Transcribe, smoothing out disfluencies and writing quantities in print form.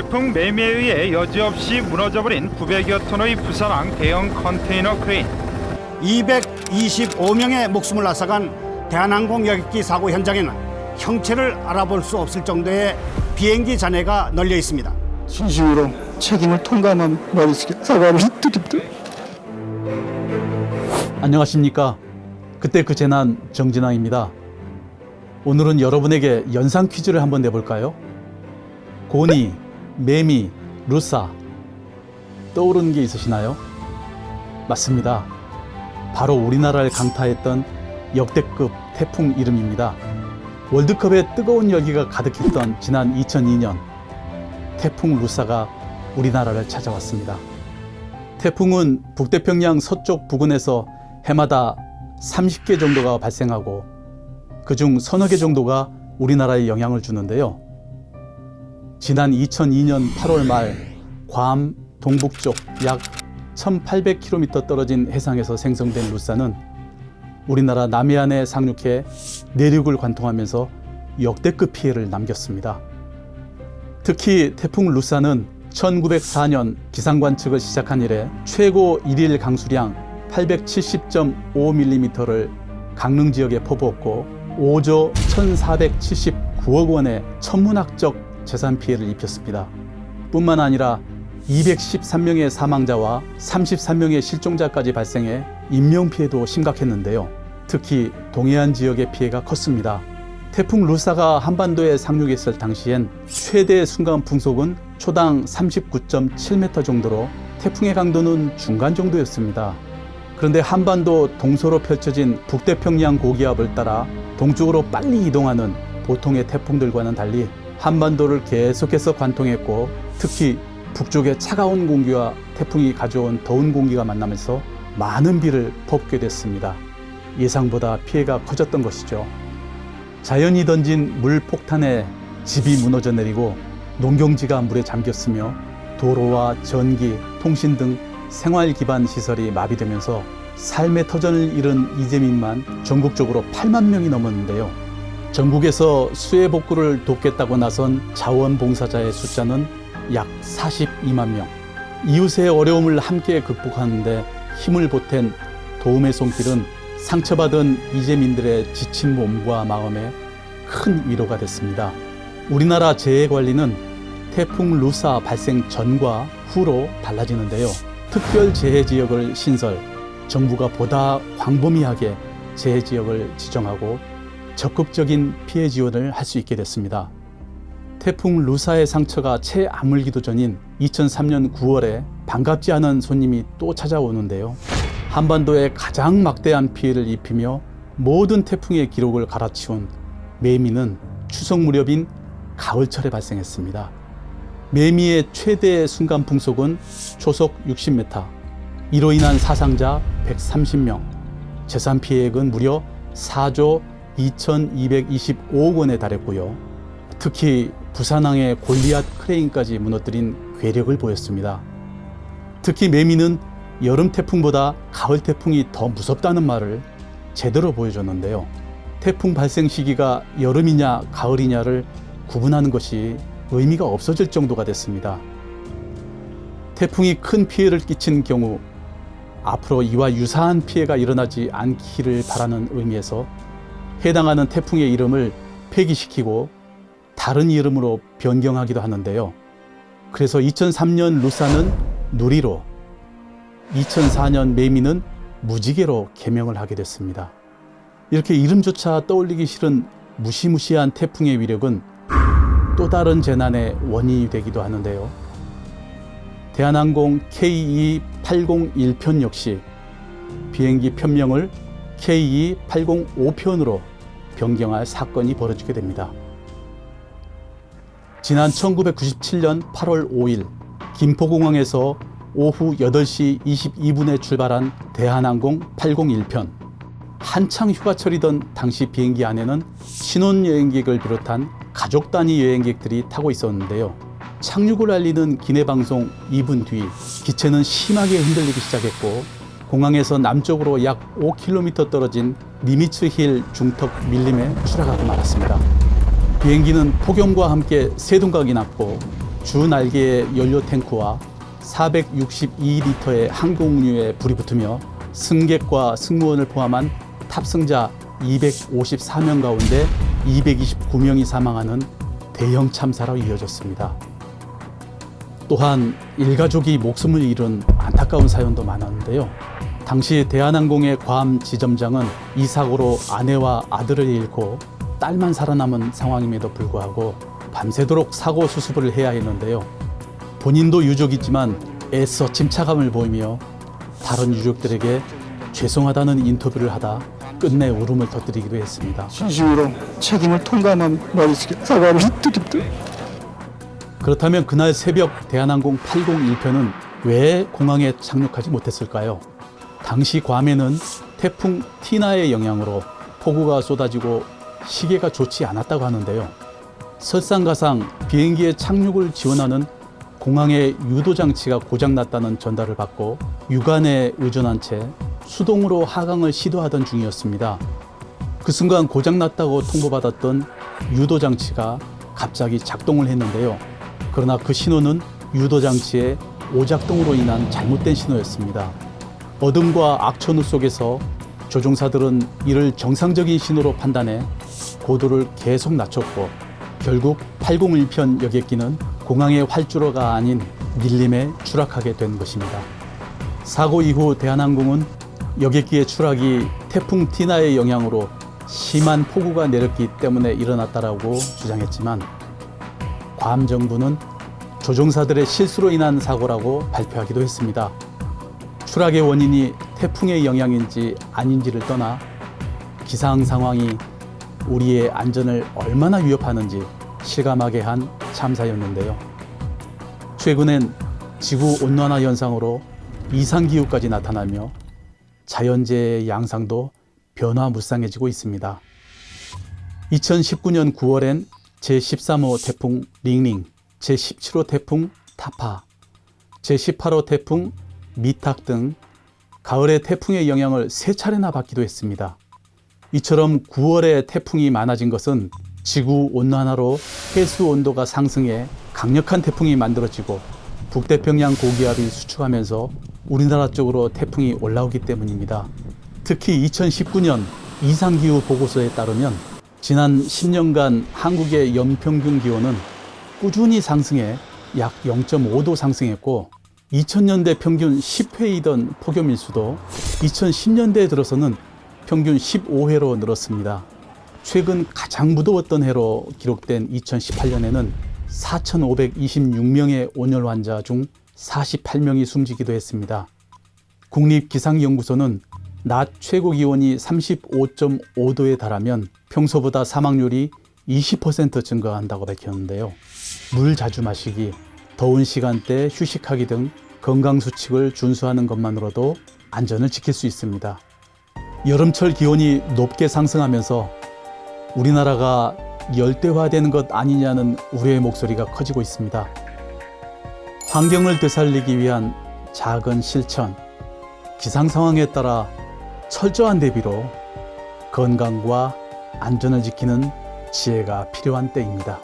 태풍 매미에 의해 여지없이 무너져버린 900여 톤의 부산항 대형 컨테이너 크레인. 225명의 목숨을 앗아간 대한항공 여객기 사고 현장에는 형체를 알아볼 수 없을 정도의 비행기 잔해가 널려 있습니다. 진심으로 책임을 통감한 머릿속에 사과를 드립니다. 안녕하십니까. 그때 그 재난 정진왕입니다. 오늘은 여러분에게 연상 퀴즈를 한번 내볼까요? 고니, 매미, 루사 떠오르는 게 있으시나요? 맞습니다. 바로 우리나라를 강타했던 역대급 태풍 이름입니다. 월드컵에 뜨거운 열기가 가득했던 지난 2002년 태풍 루사가 우리나라를 찾아왔습니다. 태풍은 북태평양 서쪽 부근에서 해마다 30개 정도가 발생하고 그중 서너 개 정도가 우리나라에 영향을 주는데요. 지난 2002년 8월 말 괌 동북쪽 약 1800km 떨어진 해상에서 생성된 루사는 우리나라 남해안에 상륙해 내륙을 관통하면서 역대급 피해를 남겼습니다. 특히 태풍 루사는 1904년 기상관측을 시작한 이래 최고 일일 강수량 870.5mm를 강릉 지역에 퍼부었고 5조 1479억 원의 천문학적 재산 피해를 입혔습니다. 뿐만 아니라 213명의 사망자와 33명의 실종자까지 발생해 인명피해도 심각했는데요. 특히 동해안 지역의 피해가 컸습니다. 태풍 루사가 한반도에 상륙했을 당시엔 최대 순간 풍속은 초당 39.7m 정도로 태풍의 강도는 중간 정도였습니다. 그런데 한반도 동서로 펼쳐진 북태평양 고기압을 따라 동쪽으로 빨리 이동하는 보통의 태풍들과는 달리 한반도를 계속해서 관통했고 특히 북쪽의 차가운 공기와 태풍이 가져온 더운 공기가 만나면서 많은 비를 퍼붓게 됐습니다. 예상보다 피해가 커졌던 것이죠. 자연이 던진 물폭탄에 집이 무너져 내리고 농경지가 물에 잠겼으며 도로와 전기, 통신 등 생활 기반 시설이 마비되면서 삶의 터전을 잃은 이재민만 전국적으로 8만 명이 넘었는데요. 전국에서 수해 복구를 돕겠다고 나선 자원봉사자의 숫자는 약 42만 명. 이웃의 어려움을 함께 극복하는데 힘을 보탠 도움의 손길은 상처받은 이재민들의 지친 몸과 마음에 큰 위로가 됐습니다. 우리나라 재해관리는 태풍 루사 발생 전과 후로 달라지는데요. 특별 재해지역을 신설, 정부가 보다 광범위하게 재해지역을 지정하고 적극적인 피해 지원을 할 수 있게 됐습니다. 태풍 루사의 상처가 채 아물기도 전인 2003년 9월에 반갑지 않은 손님이 또 찾아오는데요. 한반도에 가장 막대한 피해를 입히며 모든 태풍의 기록을 갈아치운 매미는 추석 무렵인 가을철에 발생했습니다. 매미의 최대 순간 풍속은 초속 60m, 이로 인한 사상자 130명, 재산 피해액은 무려 4조 2225억 원에 달했고요. 특히 부산항의 골리앗 크레인까지 무너뜨린 괴력을 보였습니다. 특히 매미는 여름 태풍보다 가을 태풍이 더 무섭다는 말을 제대로 보여줬는데요. 태풍 발생 시기가 여름이냐 가을이냐를 구분하는 것이 의미가 없어질 정도가 됐습니다. 태풍이 큰 피해를 끼친 경우 앞으로 이와 유사한 피해가 일어나지 않기를 바라는 의미에서 해당하는 태풍의 이름을 폐기시키고 다른 이름으로 변경하기도 하는데요. 그래서 2003년 루사는 누리로, 2004년 매미는 무지개로 개명을 하게 됐습니다. 이렇게 이름조차 떠올리기 싫은 무시무시한 태풍의 위력은 또 다른 재난의 원인이 되기도 하는데요. 대한항공 KE801편 역시 비행기 편명을 KE805편으로 변경할 사건이 벌어지게 됩니다. 지난 1997년 8월 5일 김포공항에서 오후 8시 22분에 출발한 대한항공 801편. 한창 휴가철이던 당시 비행기 안에는 신혼여행객을 비롯한 가족 단위 여행객들이 타고 있었는데요. 착륙을 알리는 기내방송 2분 뒤 기체는 심하게 흔들리기 시작했고 공항에서 남쪽으로 약 5km 떨어진 니미츠 힐 중턱 밀림에 추락하고 말았습니다. 비행기는 폭염과 함께 세동각이 났고 주 날개의 연료 탱크와 462리터의 항공유에 불이 붙으며 승객과 승무원을 포함한 탑승자 254명 가운데 229명이 사망하는 대형 참사로 이어졌습니다. 또한 일가족이 목숨을 잃은 안타까운 사연도 많았는데요. 당시 대한항공의 괌 지점장은 이 사고로 아내와 아들을 잃고 딸만 살아남은 상황임에도 불구하고 밤새도록 사고 수습을 해야 했는데요. 본인도 유족이지만 애써 침착함을 보이며 다른 유족들에게 죄송하다는 인터뷰를 하다 끝내 울음을 터뜨리기도 했습니다. 진심으로 책임을 통감하며 머릿속에 사과를 드립니다. 그렇다면 그날 새벽 대한항공 801편은 왜 공항에 착륙하지 못했을까요? 당시 괌에는 태풍 티나의 영향으로 폭우가 쏟아지고 시계가 좋지 않았다고 하는데요. 설상가상 비행기의 착륙을 지원하는 공항의 유도장치가 고장났다는 전달을 받고 유관에 의존한 채 수동으로 하강을 시도하던 중이었습니다. 그 순간 고장났다고 통보받았던 유도장치가 갑자기 작동을 했는데요. 그러나 그 신호는 유도장치의 오작동으로 인한 잘못된 신호였습니다. 어둠과 악천후 속에서 조종사들은 이를 정상적인 신호로 판단해 고도를 계속 낮췄고 결국 801편 여객기는 공항의 활주로가 아닌 밀림에 추락하게 된 것입니다. 사고 이후 대한항공은 여객기의 추락이 태풍 티나의 영향으로 심한 폭우가 내렸기 때문에 일어났다라고 주장했지만 괌 정부는 조종사들의 실수로 인한 사고라고 발표하기도 했습니다. 추락의 원인이 태풍의 영향인지 아닌지를 떠나 기상 상황이 우리의 안전을 얼마나 위협하는지 실감하게 한 참사였는데요. 최근엔 지구 온난화 현상으로 이상기후까지 나타나며 자연재해의 양상도 변화무쌍해지고 있습니다. 2019년 9월엔 제13호 태풍 링링, 제17호 태풍 타파, 제18호 태풍 미탁 등 가을의 태풍의 영향을 3차례나 받기도 했습니다. 이처럼 9월에 태풍이 많아진 것은 지구 온난화로 해수 온도가 상승해 강력한 태풍이 만들어지고 북태평양 고기압이 수축하면서 우리나라 쪽으로 태풍이 올라오기 때문입니다. 특히 2019년 이상기후 보고서에 따르면 지난 10년간 한국의 연평균 기온은 꾸준히 상승해 약 0.5도 상승했고 2000년대 평균 10회이던 폭염일수도 2010년대에 들어서는 평균 15회로 늘었습니다. 최근 가장 무더웠던 해로 기록된 2018년에는 4,526명의 온열 환자 중 48명이 숨지기도 했습니다. 국립기상연구소는 낮 최고 기온이 35.5도에 달하면 평소보다 사망률이 20% 증가한다고 밝혔는데요. 물 자주 마시기, 더운 시간대 휴식하기 등 건강수칙을 준수하는 것만으로도 안전을 지킬 수 있습니다. 여름철 기온이 높게 상승하면서 우리나라가 열대화되는 것 아니냐는 우려의 목소리가 커지고 있습니다. 환경을 되살리기 위한 작은 실천, 기상 상황에 따라 철저한 대비로 건강과 안전을 지키는 지혜가 필요한 때입니다.